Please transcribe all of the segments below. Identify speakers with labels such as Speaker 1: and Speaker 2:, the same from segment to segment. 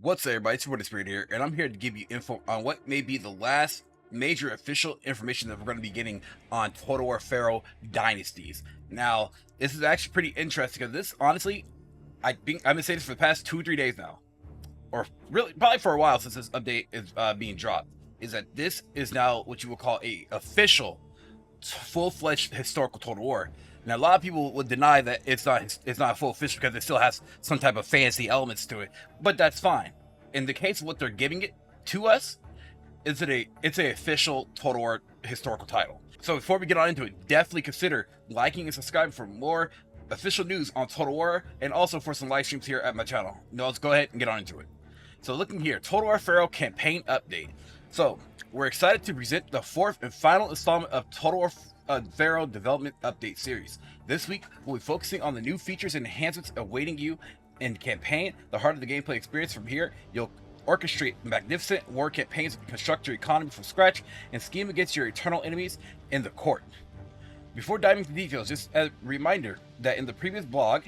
Speaker 1: What's up, everybody? It's your DisBearity here, and I'm here to give you info on what may be the last major official information that we're going to be getting on Total War Pharaoh Dynasties. Now, this is actually pretty interesting because this, honestly, I've been saying this for the past 2-3 days now, or really probably for a while since this update is being dropped. Is that this is now what you will call a official, full-fledged historical Total War. Now, a lot of people would deny that it's not full official because it still has some type of fancy elements to it, but that's fine. In the case of what they're giving it to us, it's an official Total War historical title. So before we get on into it, definitely consider liking and subscribing for more official news on Total War and also for some live streams here at my channel. Now let's go ahead and get on into it. So looking here, Total War Pharaoh campaign update. So we're excited to present the fourth and final installment of Total War Pharaoh development update series. This week we'll be focusing on the new features and enhancements awaiting you in the campaign. The heart of the gameplay experience. From here you'll orchestrate magnificent war campaigns, construct your economy from scratch, and scheme against your eternal enemies in the court. Before diving into details, just a reminder that in the previous blog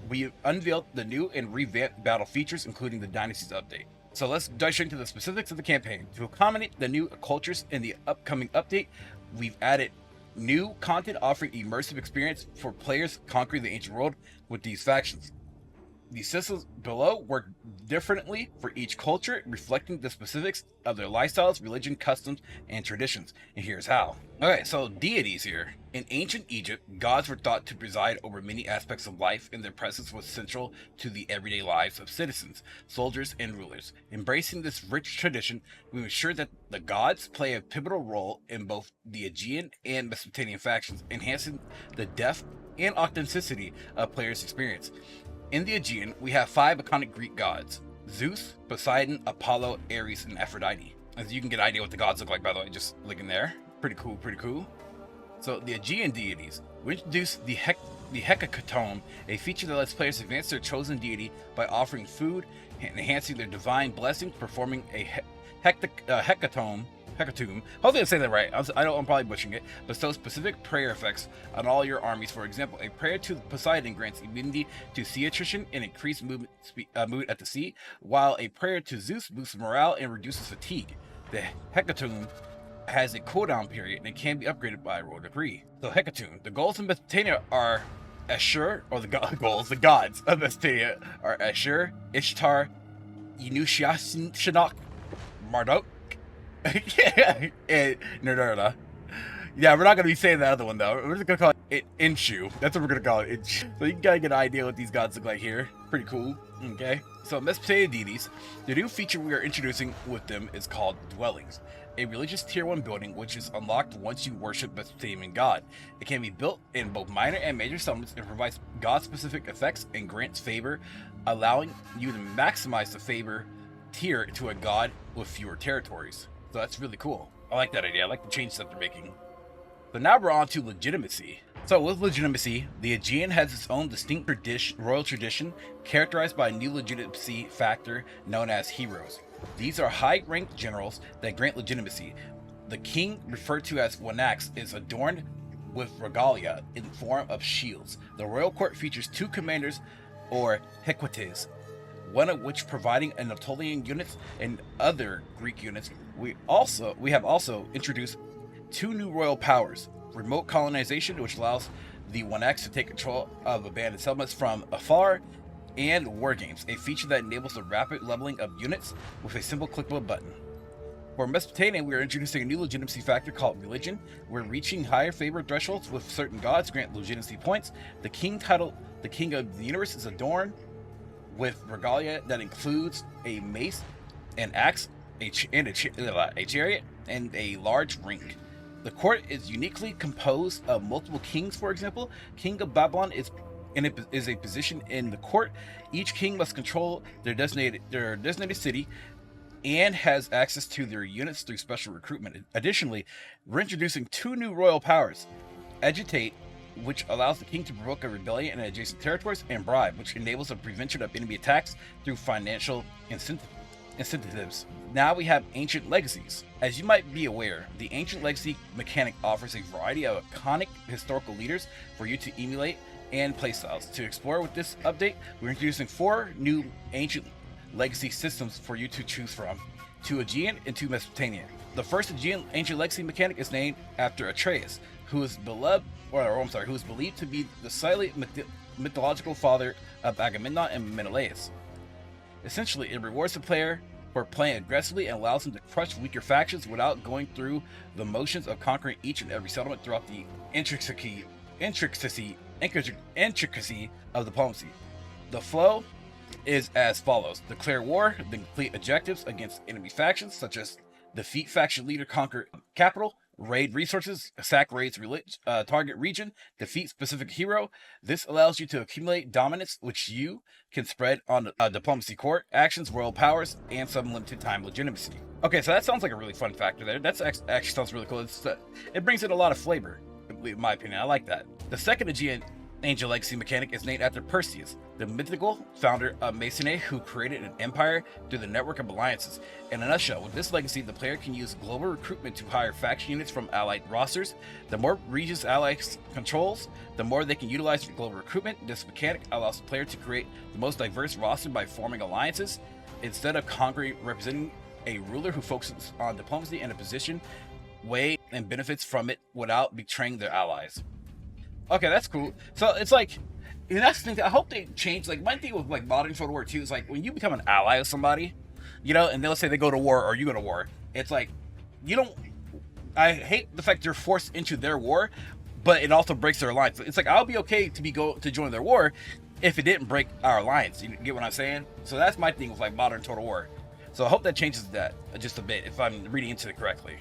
Speaker 1: we unveiled the new and revamped battle features, including the Dynasties update. So let's dive straight into the specifics of the campaign. To accommodate the new cultures in the upcoming update, we've added new content offering immersive experience for players conquering the ancient world with these factions. The systems below work differently for each culture, reflecting the specifics of their lifestyles, religion, customs, and traditions. And here's how. Okay, so deities here. In ancient Egypt, gods were thought to preside over many aspects of life, and their presence was central to the everyday lives of citizens, soldiers, and rulers. Embracing this rich tradition, we ensure that the gods play a pivotal role in both the Aegean and Mesopotamian factions, enhancing the depth and authenticity of players' experience. In the Aegean, we have 5 iconic Greek gods: Zeus, Poseidon, Apollo, Ares, and Aphrodite. As you can get an idea what the gods look like, by the way, just looking there. Pretty cool, pretty cool. So the Aegean deities, we introduced the Hecatome, a feature that lets players advance their chosen deity by offering food and enhancing their divine blessings, performing a Hecatome. Hopefully I say that right. I'm probably butchering it. Bestows specific prayer effects on all your armies. For example, a prayer to Poseidon grants immunity to sea attrition and increased mood at the sea, while a prayer to Zeus boosts morale and reduces fatigue. The Hecatome has a cooldown period and can be upgraded by royal decree. So Hecatome, the goals in Mesopotamia are Ashur, or the gods of Mesopotamia are Ashur, Ishtar, Inushiashinok, Marduk, and Nerda. Yeah, we're not gonna be saying that other one though. We're just gonna call it Inshu. That's what we're gonna call it. Inshu. So you gotta get an idea what these gods look like here. Pretty cool. Okay. So Mesopotamian deities, the new feature we are introducing with them is called Dwellings, a religious tier 1 building which is unlocked once you worship Mesopotamian god. It can be built in both minor and major settlements and provides god-specific effects and grants favor, allowing you to maximize the favor tier to a god with fewer territories. So that's really cool. I like that idea. I like the changes that they're making. So now we're on to legitimacy. So with legitimacy, the Aegean has its own distinct royal tradition characterized by a new legitimacy factor known as heroes. These are high-ranked generals that grant legitimacy. The king, referred to as Wanax, is adorned with regalia in form of shields. The royal court features 2 commanders, or hequates, one of which providing Anatolian units and other Greek units. We have also introduced 2 new royal powers: remote colonization, which allows the Wanax to take control of abandoned settlements from afar, and war games, a feature that enables the rapid leveling of units with a simple click of a button. For Mesopotamia, we are introducing a new legitimacy factor called religion. We're reaching higher favor thresholds with certain gods grant legitimacy points. The king title, the king of the universe, is adorned with regalia that includes a mace, an axe, a chariot, and a large ring. The court is uniquely composed of multiple kings. For example, King of Babylon is a position in the court. Each king must control their designated city and has access to their units through special recruitment. Additionally, we're introducing 2 new royal powers: Agitate, which allows the king to provoke a rebellion in adjacent territories, and Bribe, which enables the prevention of enemy attacks through financial incentives. Now we have Ancient Legacies. As you might be aware, the Ancient Legacy mechanic offers a variety of iconic historical leaders for you to emulate and playstyles. To explore with this update, we're introducing 4 new Ancient legacy systems for you to choose from, two Aegean and two Mesopotamian. The first Aegean ancient legacy mechanic is named after Atreus, who is who is believed to be the slightly mythological father of Agamemnon and Menelaus. Essentially, it rewards the player for playing aggressively and allows them to crush weaker factions without going through the motions of conquering each and every settlement throughout the intricacy of diplomacy. The flow is as follows: declare war, then complete objectives against enemy factions, such as defeat faction leader, conquer capital, raid resources, sack raids target region, defeat specific hero. This allows you to accumulate dominance, which you can spread on diplomacy court actions, royal powers, and some limited time legitimacy. Okay, so that sounds like a really fun factor there. That's actually sounds really cool. It brings in a lot of flavor, in my opinion. I like that. The second Aegean Angel Legacy mechanic is named after Perseus, the mythical founder of Mycenae, who created an empire through the network of alliances. In a nutshell, with this legacy, the player can use global recruitment to hire faction units from allied rosters. The more regions allies controls, the more they can utilize for global recruitment. This mechanic allows the player to create the most diverse roster by forming alliances, instead of conquering, representing a ruler who focuses on diplomacy and a position, way, and benefits from it without betraying their allies. Okay, that's cool. So it's like, and that's the thing. I hope they change. Like, my thing with like modern Total War 2 is like when you become an ally of somebody, you know, and they'll say they go to war or you go to war. It's like, you don't. I hate the fact you're forced into their war, but it also breaks their alliance. It's like, I'll be okay to join their war if it didn't break our alliance. You get what I'm saying? So that's my thing with like modern Total War. So I hope that changes that just a bit if I'm reading into it correctly.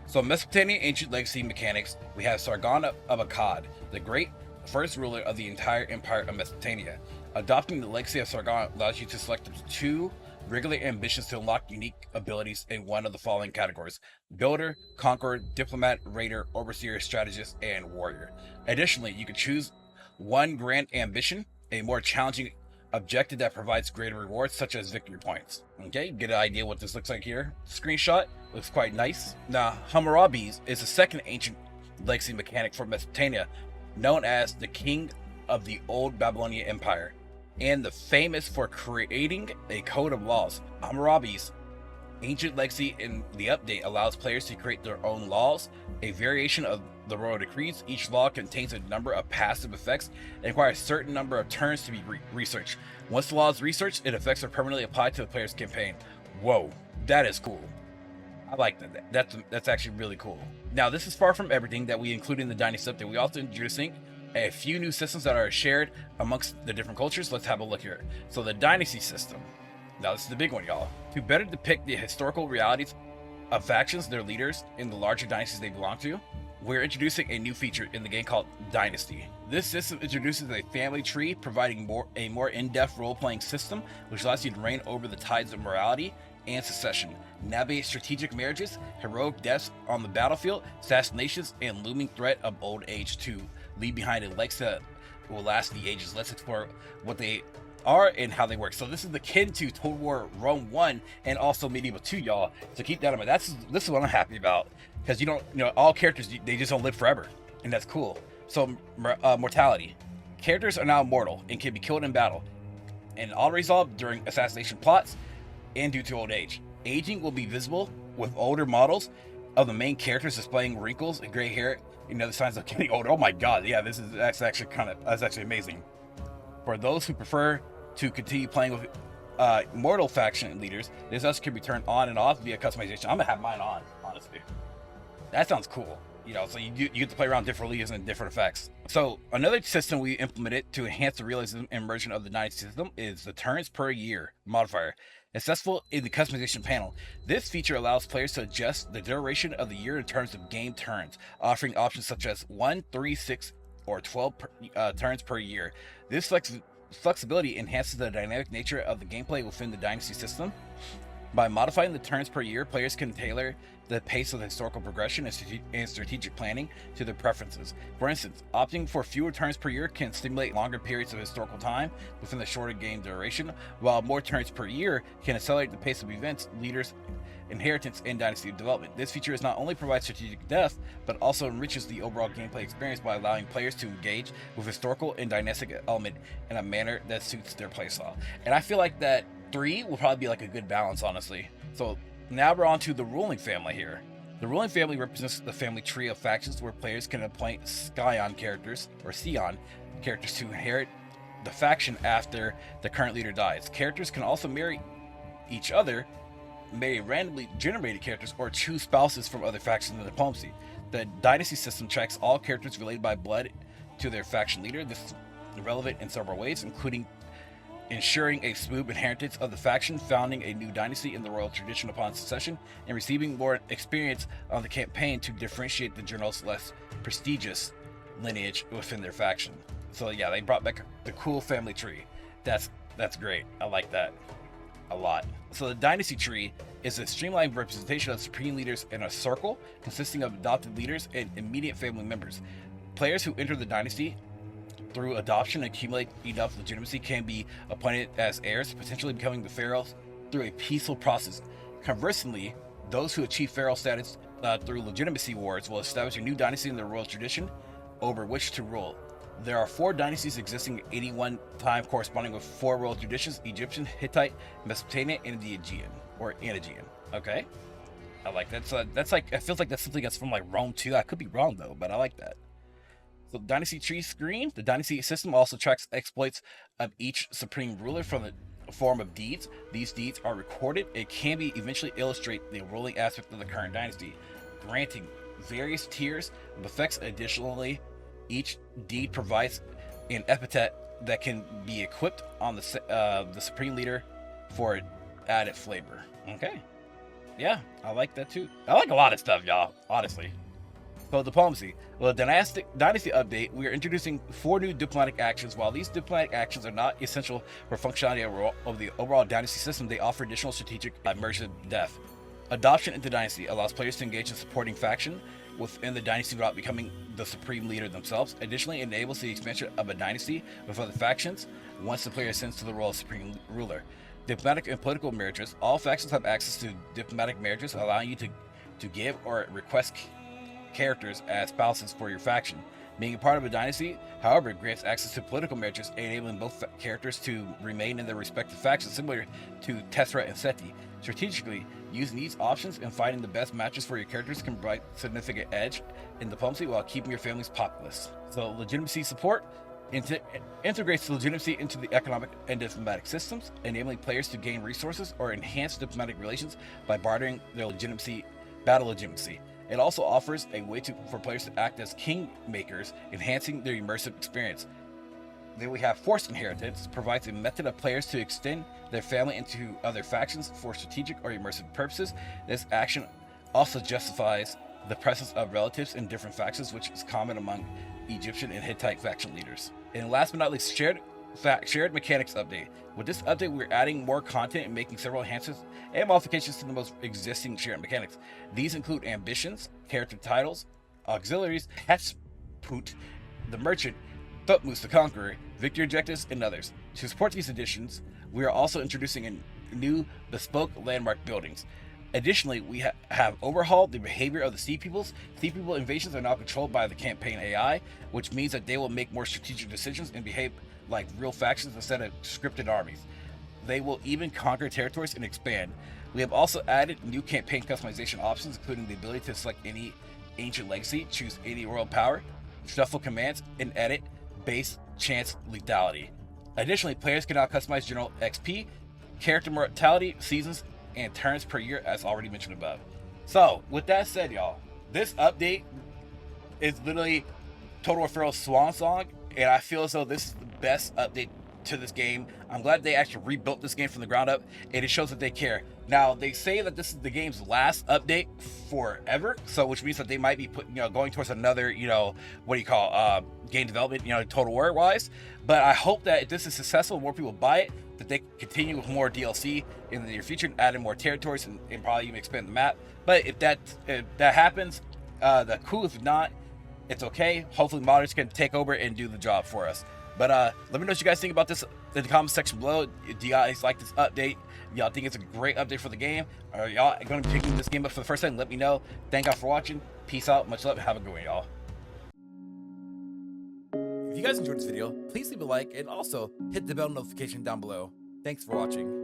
Speaker 1: So Mesopotamian ancient legacy mechanics, we have Sargon of Akkad, the great first ruler of the entire empire of Mesopotamia. Adopting the legacy of Sargon allows you to select two regular ambitions to unlock unique abilities in one of the following categories: builder, conqueror, diplomat, raider, overseer, strategist, and warrior. Additionally, you can choose one grand ambition, a more challenging objective that provides greater rewards, such as victory points. Okay, get an idea what this looks like here. Screenshot looks quite nice. Now, Hammurabi is the second ancient legacy mechanic for Mesopotamia, known as the king of the old Babylonian Empire, and the famous for creating a code of laws. Hammurabi's ancient legacy in the update allows players to create their own laws, a variation of the royal decrees. Each law contains a number of passive effects and requires a certain number of turns to be researched. Once the law is researched, its effects are permanently applied to the player's campaign. Whoa, that is cool. I like that. That's actually really cool. Now, this is far from everything that we include in the Dynasty update. We also introducing a few new systems that are shared amongst the different cultures. Let's have a look here. So the Dynasty system. Now, this is the big one, y'all. To better depict the historical realities of factions, their leaders, in the larger dynasties they belong to, we're introducing a new feature in the game called Dynasty. This system introduces a family tree, providing a more in-depth role-playing system, which allows you to reign over the tides of morality and succession, navigate strategic marriages, heroic deaths on the battlefield, assassinations, and looming threat of old age to leave behind a legacy that will last the ages. Let's explore what they are and how they work. So this is the kin to Total War Rome 1 and also Medieval 2, y'all. So keep that in mind. This is what I'm happy about, because all characters, they just don't live forever, and that's cool. So mortality. Characters are now mortal and can be killed in battle, and all resolved during assassination plots and due to old age. Aging will be visible with older models of the main characters displaying wrinkles and gray hair and other signs of getting older. Oh my god, yeah, that's actually amazing. For those who prefer to continue playing with mortal faction leaders, this also can be turned on and off via customization. I'm gonna have mine on, honestly. That sounds cool. So you get to play around different leaders and different effects. So another system we implemented to enhance the realism and immersion of the Dynasty system is the turns per year modifier, accessible in the customization panel. This feature allows players to adjust the duration of the year in terms of game turns, offering options such as 1, 3, 6, or 12 turns per year. This flexibility enhances the dynamic nature of the gameplay within the Dynasty system. By modifying the turns per year, players can tailor the pace of historical progression and strategic planning to their preferences. For instance, opting for fewer turns per year can stimulate longer periods of historical time within the shorter game duration, while more turns per year can accelerate the pace of events, leaders, inheritance, and dynasty development. This feature not only provides strategic depth, but also enriches the overall gameplay experience by allowing players to engage with historical and dynastic element in a manner that suits their playstyle. And I feel like that 3 will probably be like a good balance, honestly. So now we're on to the ruling family here. The ruling family represents the family tree of factions where players can appoint Scion characters, or Scion characters, to inherit the faction after the current leader dies. Characters can also marry each other, marry randomly generated characters, or choose spouses from other factions in the diplomacy. The dynasty system tracks all characters related by blood to their faction leader. This is relevant in several ways, including ensuring a smooth inheritance of the faction, founding a new dynasty in the royal tradition upon succession, and receiving more experience on the campaign to differentiate the general's less prestigious lineage within their faction. So yeah, they brought back the cool family tree. That's great. I like that a lot. So the dynasty tree is a streamlined representation of supreme leaders in a circle consisting of adopted leaders and immediate family members. Players who enter the dynasty through adoption and accumulate enough legitimacy can be appointed as heirs, potentially becoming the pharaoh through a peaceful process. Conversely, those who achieve pharaoh status through legitimacy wars will establish a new dynasty in the royal tradition over which to rule. There are 4 dynasties existing at 81 time, corresponding with 4 royal traditions: Egyptian, Hittite, Mesopotamian, and the Aegean, or Anagean. Okay, I like that. So that's like, it feels like that's something that's from like Rome too. I could be wrong though, but I like that. So dynasty tree screen. The dynasty system also tracks exploits of each supreme ruler from the form of deeds. These deeds are recorded and can be eventually illustrate the ruling aspect of the current dynasty, granting various tiers of effects. Additionally, each deed provides an epithet that can be equipped on the supreme leader for added flavor. Okay, yeah, I like that too. I like a lot of stuff, y'all, honestly. So diplomacy. Well, the dynasty update, we are introducing 4 new diplomatic actions. While these diplomatic actions are not essential for functionality of the overall dynasty system, they offer additional strategic immersive depth. Adoption into dynasty allows players to engage in supporting faction within the dynasty without becoming the supreme leader themselves. Additionally, it enables the expansion of a dynasty with other factions once the player ascends to the role of supreme ruler. Diplomatic and political marriages. All factions have access to diplomatic marriages, allowing you to give or request characters as spouses for your faction. Being a part of a dynasty, however, grants access to political marriages, enabling both characters to remain in their respective factions, similar to Tessera and Seti. Strategically, using these options and finding the best matches for your characters can provide significant edge in diplomacy while keeping your families populous. So legitimacy support integrates legitimacy into the economic and diplomatic systems, enabling players to gain resources or enhance diplomatic relations by bartering their battle legitimacy. It also offers a way for players to act as kingmakers, enhancing their immersive experience. Then we have forced inheritance, provides a method of players to extend their family into other factions for strategic or immersive purposes. This action also justifies the presence of relatives in different factions, which is common among Egyptian and Hittite faction leaders. And last but not least, shared mechanics update. With this update, we're adding more content and making several enhancements and modifications to the most existing shared mechanics. These include ambitions, character titles, auxiliaries, Hatshepsut, the Merchant, Thutmose the Conqueror, victory objectives, and others. To support these additions, we are also introducing a new bespoke landmark buildings. Additionally, we have overhauled the behavior of the Sea Peoples. Sea People invasions are now controlled by the campaign AI, which means that they will make more strategic decisions and behave like real factions instead of scripted armies. They will even conquer territories and expand. We have also added new campaign customization options, including the ability to select any ancient legacy, choose any royal power, shuffle commands, and edit base chance lethality. Additionally, players can now customize general XP, character mortality, seasons, and turns per year, as already mentioned above. So, with that said, y'all, this update is literally Total War Pharaoh's swan song, and I feel as though this is the best update to this game. I'm glad they actually rebuilt this game from the ground up, and it shows that they care. Now, they say that this is the game's last update forever, so which means that they might be going towards another, game development, Total War wise. But I hope that if this is successful, more people buy it, that they continue with more DLC in the near future and add in more territories and probably even expand the map. But if that happens, that's cool. If not, it's okay. Hopefully modders can take over and do the job for us. But let me know what you guys think about this in the comment section below. Do you guys like this update? Y'all think it's a great update for the game? Are y'all going to be picking this game up for the first time? Let me know. Thank y'all for watching. Peace out. Much love. Have a good one, y'all. If you guys enjoyed this video, please leave a like and also hit the bell notification down below. Thanks for watching.